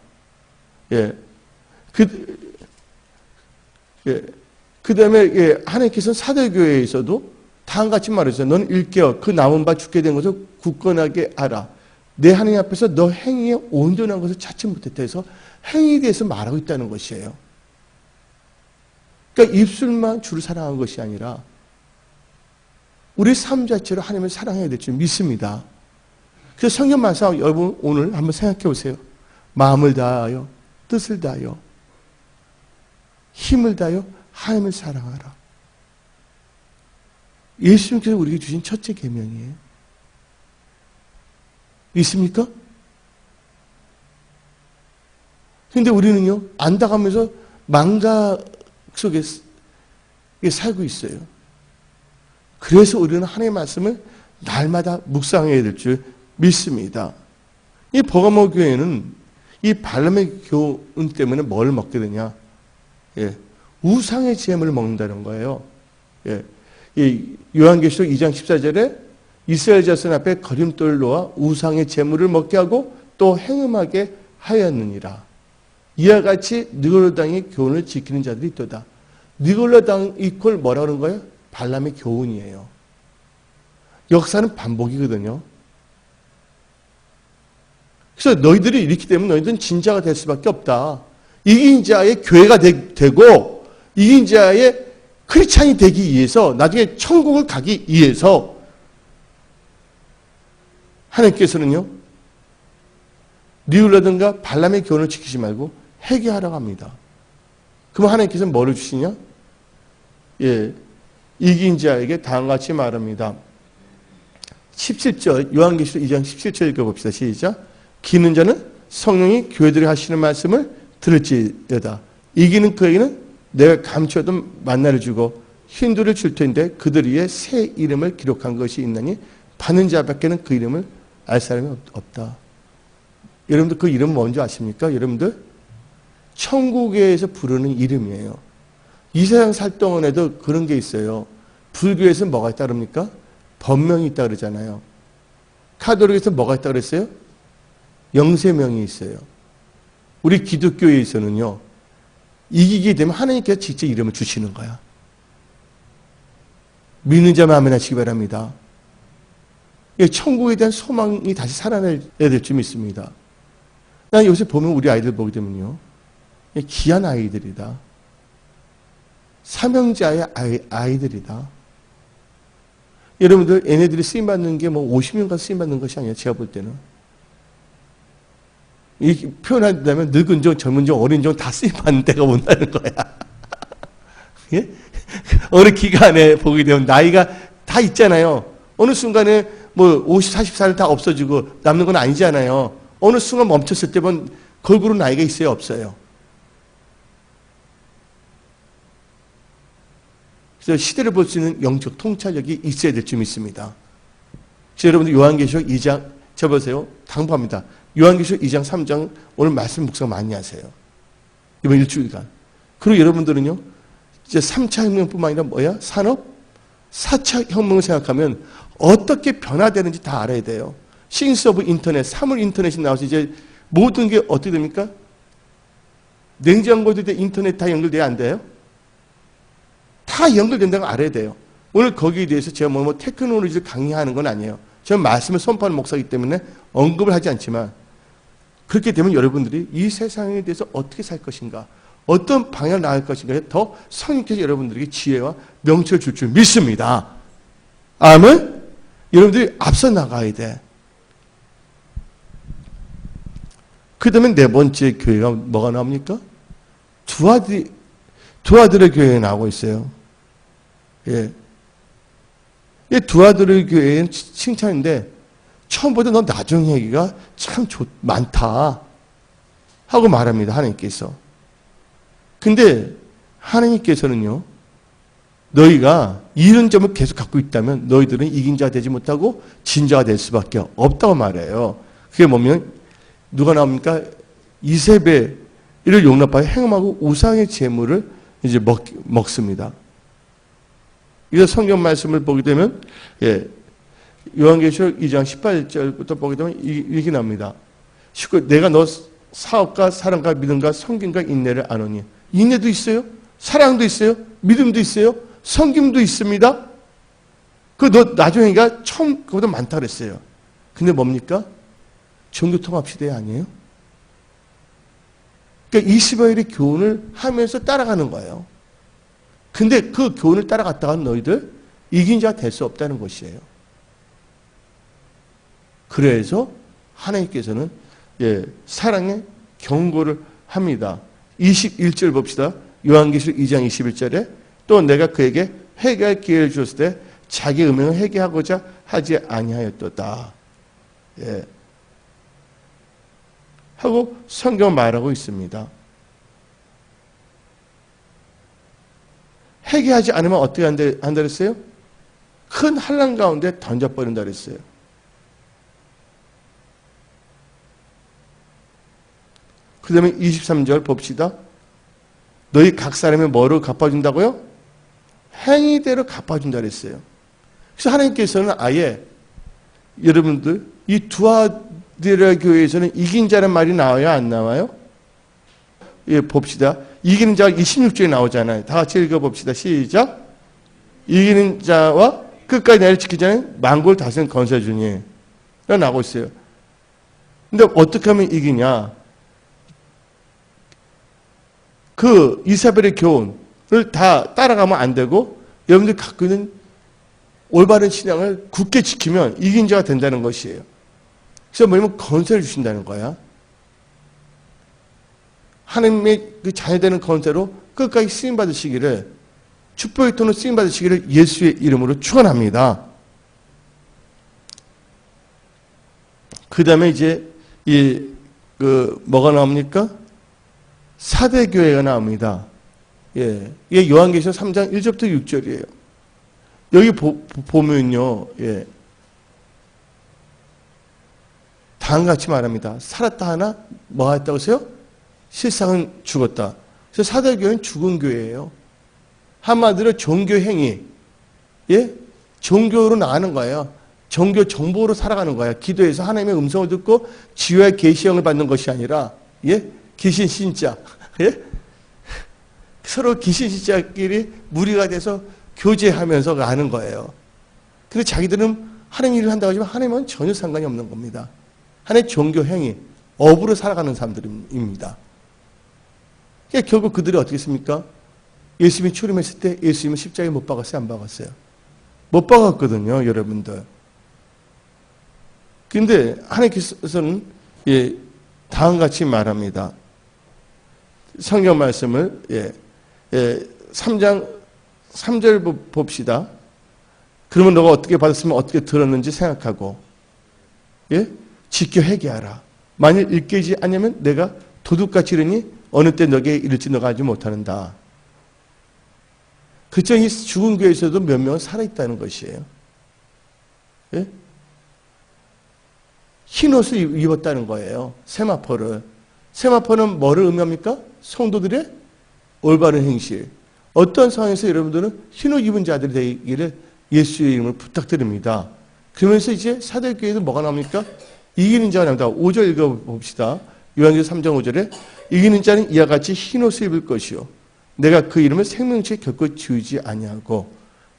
그 다음에 하나님께서는 사도교회에서도 다음과 같이 말했어요. 넌 일깨어 그 남은 바 죽게 된 것을 굳건하게 알아. 내 하나님 앞에서 너 행위에 온전한 것을 찾지 못했다 해서 행위에 대해서 말하고 있다는 것이에요. 그러니까 입술만 주를 사랑한 것이 아니라 우리 삶 자체로 하나님을 사랑해야 될 줄 믿습니다. 그래서 성경 말씀 여러분 오늘 한번 생각해 보세요. 마음을 다하여 뜻을 다하여 힘을 다하여 하나님을 사랑하라. 예수님께서 우리에게 주신 첫째 계명이에요. 있습니까? 그런데 우리는요, 안다가면서 망각 속에 살고 있어요. 그래서 우리는 하나님의 말씀을 날마다 묵상해야 될 줄 믿습니다. 이 버가모 교회는 이 발람의 교훈 때문에 뭘 먹게 되냐? 우상의 제물을 먹는다는 거예요. 예. 이 요한계시록 2장 14절에 이스라엘 자손 앞에 거림돌을 놓아 우상의 제물을 먹게 하고 또 행음하게 하였느니라. 이와 같이 느골로 당의 교훈을 지키는 자들이 있도다. 느골로 당 이퀄 뭐라 그런 거예요? 발람의 교훈이에요. 역사는 반복이거든요. 그래서 너희들이 이렇게 되면 너희들은 진자가 될 수밖에 없다. 이긴 자의 교회가 되고 이긴 자의 크리스찬이 되기 위해서 나중에 천국을 가기 위해서 하나님께서는요. 느골로든가 발람의 교훈을 지키지 말고 회개하라고 합니다. 그럼 하나님께서는 뭐를 주시냐? 예, 이긴 자에게 다음과 같이 말합니다. 17절 요한계시록 2장 17절 읽어봅시다. 시작. 기는 자는 성령이 교회들이 하시는 말씀을 들을지어다. 이기는 그에게는 내가 감추어둔 만나를 주고 흰돌을 줄 텐데 그들 위에 새 이름을 기록한 것이 있나니 받는 자밖에는 그 이름을 알 사람이 없다. 여러분들 그 이름 뭔지 아십니까? 여러분들 천국에서 부르는 이름이에요. 이 세상 살 동안에도 그런 게 있어요. 불교에서 뭐가 있다 그럽니까? 법명이 있다 그러잖아요. 카톨릭에서 뭐가 있다 그랬어요? 영세명이 있어요. 우리 기독교에서는요. 이기게 되면 하나님께서 직접 이름을 주시는 거야. 믿는 자만 아멘 하시기 바랍니다. 천국에 대한 소망이 다시 살아나야 될 줄 믿습니다. 난 요새 보면 우리 아이들 보게 되면요. 귀한 아이들이다. 사명자의 아이들이다. 여러분들 얘네들이 쓰임받는 게 뭐 50년간 쓰임받는 것이 아니에요. 제가 볼 때는. 이 표현한다면 늙은 종, 젊은 종, 어린 종 다 쓰임받는 때가 온다는 거야. 예? 어느 기간에 보게 되면 나이가 다 있잖아요. 어느 순간에 뭐 50, 40살 다 없어지고 남는 건 아니잖아요. 어느 순간 멈췄을 때 보면 걸그룹 나이가 있어요? 없어요? 그래서 시대를 볼 수 있는 영적 통찰력이 있어야 될 줄 믿습니다. 그래서 여러분들 요한계시록 2장, 저 보세요. 당부합니다. 요한계시록 2장, 3장 오늘 말씀 묵상 많이 하세요. 이번 일주일간. 그리고 여러분들은요. 이제 3차 혁명뿐만 아니라 뭐야? 산업? 4차 혁명을 생각하면 어떻게 변화되는지 다 알아야 돼요. 싱스 오브 인터넷, 사물 인터넷이 나와서 이제 모든 게 어떻게 됩니까? 냉장고도 인터넷 다 연결돼야 안 돼요? 다 연결된다는 걸 알아야 돼요. 오늘 거기에 대해서 제가 뭐 테크놀로지를 강의하는 건 아니에요. 저는 말씀을 선포하는 목사이기 때문에 언급을 하지 않지만 그렇게 되면 여러분들이 이 세상에 대해서 어떻게 살 것인가, 어떤 방향을 나갈 것인가에 더 성령께서 여러분들에게 지혜와 명철을 줄 줄 믿습니다. 아멘? 여러분들이 앞서 나가야 돼. 그 다음에 네 번째 교회가 뭐가 나옵니까? 두 아들의 교회가 나오고 있어요. 예. 이 두 아들의 교회는 칭찬인데, 처음보다 너 나중 얘기가 참 많다. 하고 말합니다, 하나님께서. 근데, 하나님께서는요, 너희가 이런 점을 계속 갖고 있다면, 너희들은 이긴 자 되지 못하고, 진자가 될 수밖에 없다고 말해요. 그게 뭐냐면, 누가 나옵니까? 이세벨을 용납하여 행음하고 우상의 제물을 이제 먹습니다. 이거 성경 말씀을 보게 되면, 예, 요한계시록 2장 18절부터 보게 되면 이렇게 나옵니다. 내가 너 사업과 사랑과 믿음과 섬김과 인내를 아노니. 인내도 있어요. 사랑도 있어요. 믿음도 있어요. 섬김도 있습니다. 너 나중에가 처음 그보다 많다 그랬어요. 근데 뭡니까? 종교통합 시대 아니에요? 그러니까 이스라엘의 교훈을 하면서 따라가는 거예요. 근데 그 교훈을 따라갔다가 너희들 이긴 자 될 수 없다는 것이에요. 그래서 하나님께서는 사랑의 경고를 합니다. 21절 봅시다. 요한계시록 2장 21절에 또 내가 그에게 회개할 기회를 주었을 때 자기 음행을 회개하고자 하지 아니하였도다. 예. 하고 성경 말하고 있습니다. 회개하지 않으면 어떻게 한다 그랬어요? 큰 환난 가운데 던져버린다 그랬어요. 그 다음에 23절 봅시다. 너희 각 사람이 뭐로 갚아준다고요? 행위대로 갚아준다 그랬어요. 그래서 하나님께서는 아예 여러분들 이 두아디라 교회에서는 이긴 자란 말이 나와요, 안 나와요? 예, 봅시다. 이기는 자가 26절에 나오잖아요. 다 같이 읽어봅시다. 시작. 이기는 자와 끝까지 나를 지키지 않은 만국을 다스리는 권세주니 나오고 있어요. 근데 어떻게 하면 이기냐? 그 이사벨의 교훈을 다 따라가면 안 되고 여러분들이 갖고 있는 올바른 신앙을 굳게 지키면 이긴 자가 된다는 것이에요. 그래서 뭐냐면 권세를 주신다는 거야. 하나님의 그 자녀되는 권세로 끝까지 쓰임받으시기를, 축복의 통로 쓰임받으시기를 예수의 이름으로 축원합니다. 그 다음에 이제 뭐가 나옵니까? 사대교회가 나옵니다. 예. 이게 요한계시록 3장 1절부터 6절이에요. 여기 보면요, 예. 다음같이 말합니다. 살았다 하나 뭐 했다고 하세요? 실상은 죽었다. 그래서 사대교회는 죽은 교회예요. 한마디로 종교 행위, 예? 종교로 나가는 거예요. 종교 정보로 살아가는 거예요. 기도해서 하나님의 음성을 듣고 지혜와 계시형을 받는 것이 아니라, 예? 귀신 신자, 예? 서로 귀신 신자끼리 무리가 돼서 교제하면서 가는 거예요. 근데 자기들은 하나님 일을 한다고 하지만 하나님은 전혀 상관이 없는 겁니다. 하나님의 종교 행위, 업으로 살아가는 사람들입니다. 그러니까 결국 그들이 어떻게 했습니까? 예수님이 출임했을 때 예수님은 십자가에 못 박았어요? 안 박았어요? 못 박았거든요, 여러분들. 근데 하나님께서는 예, 다음같이 말합니다. 성경 말씀을 3장 3절 봅시다. 그러면 너가 어떻게 받았으면 어떻게 들었는지 생각하고, 예? 지켜 회개하라. 만일 일깨지 않으면 내가 도둑같이 이르니 어느 때 너에게 이를지 너가 알지 못하는다. 그쵸? 이 죽은 교회에서도 몇 명은 살아있다는 것이에요. 예? 흰 옷을 입었다는 거예요. 세마포를. 세마포는 뭐를 의미합니까? 성도들의 올바른 행실. 어떤 상황에서 여러분들은 흰 옷 입은 자들이 되기를 예수의 이름으로 부탁드립니다. 그러면서 이제 사대교회에서 뭐가 나옵니까? 이기는 자가 나옵니다. 5절 읽어봅시다. 요한계시록 3장 5절에 이기는 자는 이와 같이 흰 옷을 입을 것이요. 내가 그 이름을 생명책에 결코 지우지 아니하고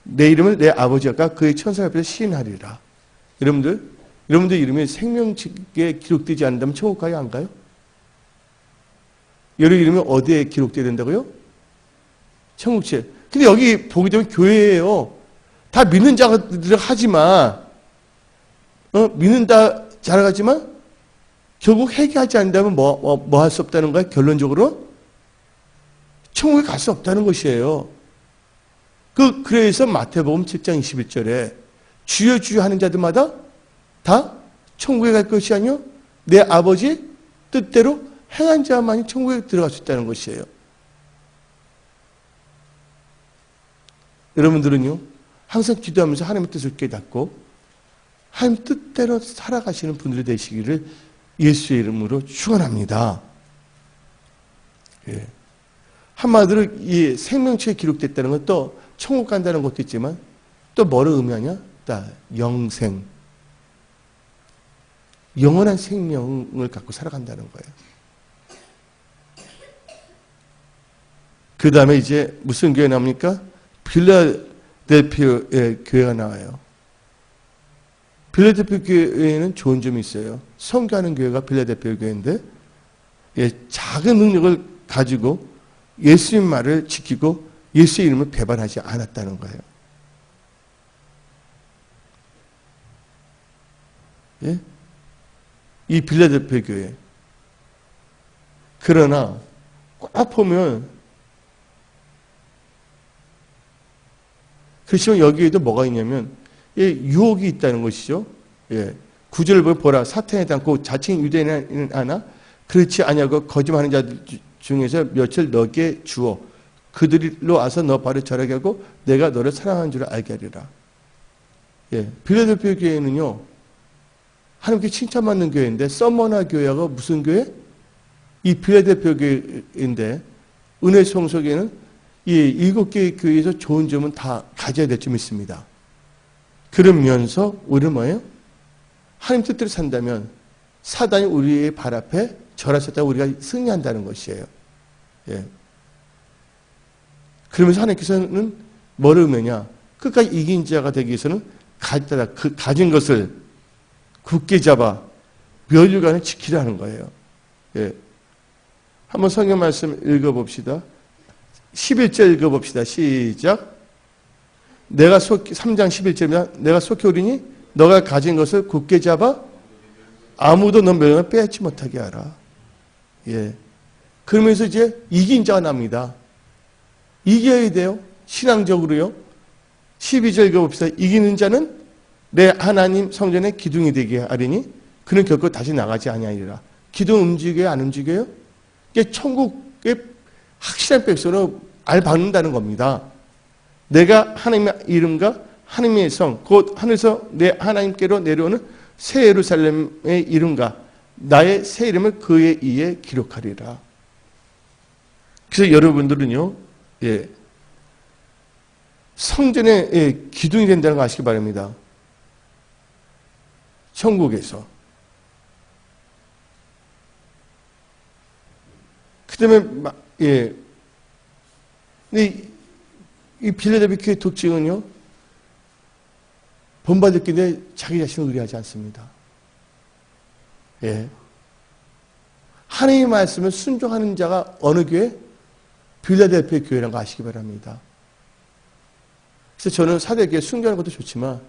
내 이름을 내 아버지가 그의 천사 앞에서 시인하리라. 여러분들 이름이 생명책에 기록되지 않는다면 천국 가요, 안 가요? 여러분 이름이 어디에 기록되어야 된다고요? 천국책. 근데 여기 보게 되면 교회예요. 다 믿는 자들 하지만, 믿는다 잘하지만 결국 회개하지 않는다면 뭐 할 수 없다는 거야? 결론적으로 천국에 갈 수 없다는 것이에요. 그래서 마태복음 7장 21절에 주여 주여 하는 자들마다 다 천국에 갈 것이 아니요 내 아버지 뜻대로 행한 자만이 천국에 들어갈 수 있다는 것이에요. 여러분들은요 항상 기도하면서 하나님의 뜻을 깨닫고 하나님 뜻대로 살아가시는 분들이 되시기를 예수의 이름으로 축원합니다. 예. 한마디로 이 생명책에 기록됐다는 건 또 천국 간다는 것도 있지만 또 뭐를 의미하냐? 영생. 영원한 생명을 갖고 살아간다는 거예요. 그 다음에 이제 무슨 교회 나옵니까? 빌라델피아의 교회가 나와요. 빌라델피아 교회에는 좋은 점이 있어요. 선교하는 교회가 빌라델피아 교회인데 작은 능력을 가지고 예수님 말을 지키고 예수의 이름을 배반하지 않았다는 거예요. 예? 이 빌라델피아 교회. 그러나 꼭 보면 그렇지만 여기에도 뭐가 있냐면 유혹이 있다는 것이죠. 예. 9절을 보라. 사탄에 담고 자칭 유대인은 하나 그렇지 아니하고 거짓말하는 자들 중에서 며칠 너에게 주어 그들로 와서 너 발을 절하게 하고 내가 너를 사랑하는 줄 알게 하리라. 예. 빌라델피아 교회는요. 하나님께 칭찬받는 교회인데 서머나 교회가 무슨 교회? 이 빌라델피아 교회인데 은혜 성소교회는 이 7개의 교회에서 좋은 점은 다 가져야 될 줄 믿습니다. 그러면서 우리는 뭐예요? 하나님 뜻대로 산다면 사단이 우리의 발 앞에 절하셨다고 우리가 승리한다는 것이에요. 예. 그러면서 하나님께서는 뭐를 의미하냐? 끝까지 이긴 자가 되기 위해서는 그 가진 것을 굳게 잡아 몇 일간을 지키라는 거예요. 예. 한번 성경 말씀 읽어봅시다. 11절 읽어봅시다. 시작. 3장 11절입니다. 내가 속히 오리니 너가 가진 것을 굳게 잡아 아무도 너 명을 빼앗지 못하게 하라. 예. 그러면서 이제 이긴 자가 납니다. 이겨야 돼요. 신앙적으로요. 12절 읽어봅시다. 이기는 자는 내 하나님 성전의 기둥이 되게 하리니 그는 결코 다시 나가지 아니하리라. 기둥 움직여요? 안 움직여요? 이게 천국의 확실한 백성으로 알박는다는 겁니다. 내가 하나님의 이름과 하나님의 성, 곧 하늘에서 내 하나님께로 내려오는 새 예루살렘의 이름과 나의 새 이름을 그의 이에 기록하리라. 그래서 여러분들은요, 예, 성전의 기둥이 된다는 거 아시기 바랍니다. 천국에서. 그 다음에, 예. 근데 이 빌라델비아 교회 특징은요, 본받을 길에 자기 자신을 의뢰하지 않습니다. 예. 하나님의 말씀을 순종하는 자가 어느 교회? 빌라델비아 교회라는 거 아시기 바랍니다. 그래서 저는 사대교회 순교하는 것도 좋지만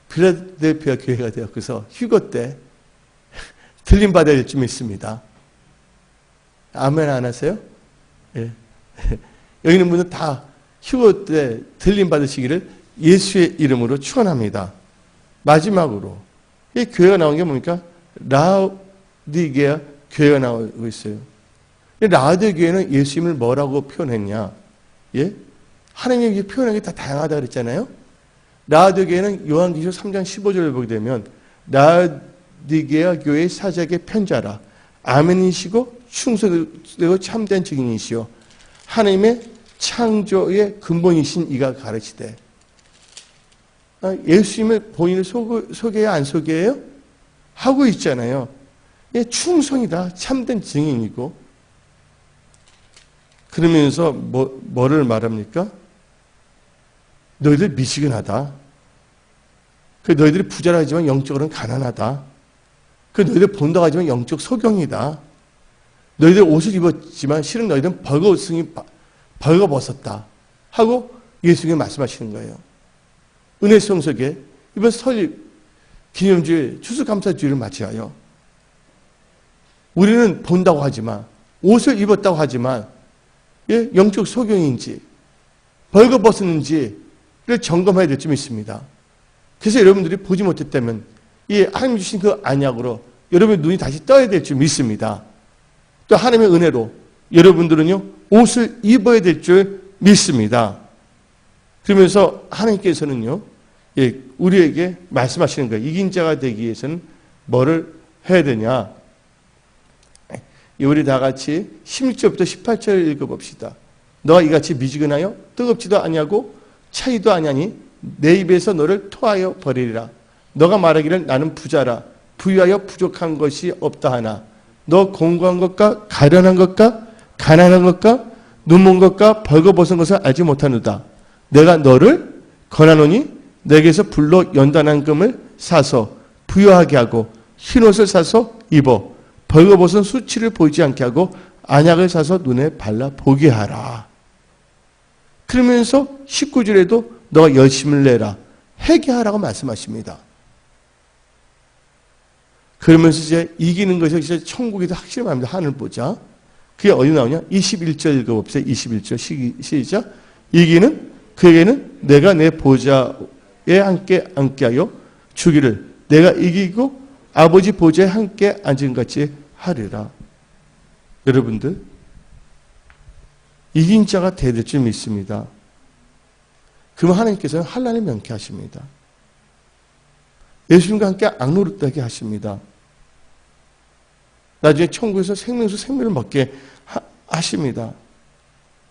빌라델비아 교회가 되어서 휴거 때 들림받아야 될 줄 믿습니다. 아멘 안 하세요? 예. 여기 있는 분들 다 휴거 때 들림받으시기를 예수의 이름으로 축원합니다. 마지막으로 이 교회가 나온 게 뭡니까? 라우디게아 교회가 나오고 있어요. 라우디게아 교회는 예수님을 뭐라고 표현했냐? 예? 하나님이 표현한 게 다 다양하다 그랬잖아요. 라우디게아 교회는 요한계시록 3장 15절을 보게 되면 라우디게아 교회의 사자에게 편지하라. 아멘이시고 충성되고 참된 증인이시요 하나님의 창조의 근본이신 이가 가르치되. 예수님을 본인을 소개해야 안 소개해요? 하고 있잖아요. 예, 충성이다. 참된 증인이고. 그러면서 뭐를 말합니까? 너희들 미지근하다. 너희들이 부자라 하지만 영적으로는 가난하다. 너희들 본다고 하지만 영적 소경이다. 너희들 옷을 입었지만 실은 너희들은 벌거벗었다. 하고 예수님이 말씀하시는 거예요. 은혜 성석에 이번 설립 기념주일 추수감사주일을 맞이하여 우리는 본다고 하지만 옷을 입었다고 하지만 예, 영적 소경인지 벌거벗었는지를 점검해야 될 줄 믿습니다. 그래서 여러분들이 보지 못했다면 이 하나님 주신 그 안약으로 여러분의 눈이 다시 떠야 될 줄 믿습니다. 또 하나님의 은혜로 여러분들은요 옷을 입어야 될 줄 믿습니다. 그러면서 하나님께서는요 예, 우리에게 말씀하시는 거예요. 이긴 자가 되기 위해서는 뭐를 해야 되냐? 우리 다 같이 16절부터 18절을 읽어봅시다. 너가 이같이 미지근하여 뜨겁지도 아니하고 차이도 아니하니 내 입에서 너를 토하여 버리리라. 너가 말하기를 나는 부자라 부유하여 부족한 것이 없다 하나 너 공고한 것과 가련한 것과 가난한 것과 눈먼 것과 벌거벗은 것을 알지 못하노다. 내가 너를 권하노니 내게서 불로 연단한 금을 사서 부유하게 하고 흰옷을 사서 입어 벌거벗은 수치를 보이지 않게 하고 안약을 사서 눈에 발라 보게 하라. 그러면서 19절에도 너가 열심을 내라 회개하라고 말씀하십니다. 그러면서 이제 이기는 것이 이제 천국에도 확실히 말합니다. 하늘 보자. 그게 어디 나오냐? 21절 읽어봅시다. 21절 시작. 이기는 그에게는 내가 내 보좌에 함께 앉게하여 주기를 내가 이기고 아버지 보좌에 함께 앉은 같이 하리라. 여러분들 이긴 자가 되될 줄 믿습니다. 그러면 하나님께서는 환난을 명쾌하십니다. 예수님과 함께 악노릇하게 하십니다. 나중에 천국에서 생명수 생명을 먹게 하십니다.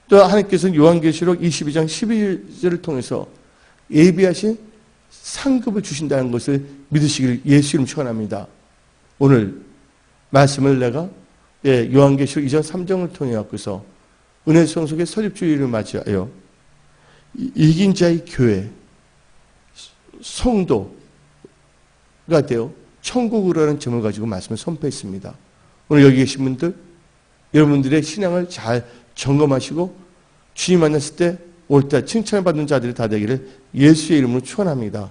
또 하나님께서는 요한계시록 22장 12절을 통해서 예비하신 상급을 주신다는 것을 믿으시기를 예수 이름 축원합니다. 오늘 말씀을 내가 요한계시록 2장 3장을 통해 갖고서 은혜 성속의 설립주의를 맞이하여 이긴 자의 교회, 성도가 되어 천국으로 하는 점을 가지고 말씀을 선포했습니다. 오늘 여기 계신 분들, 여러분들의 신앙을 잘 점검하시고 주님 만났을 때 옳다 칭찬을 받는 자들이 다 되기를 예수의 이름으로 축원합니다.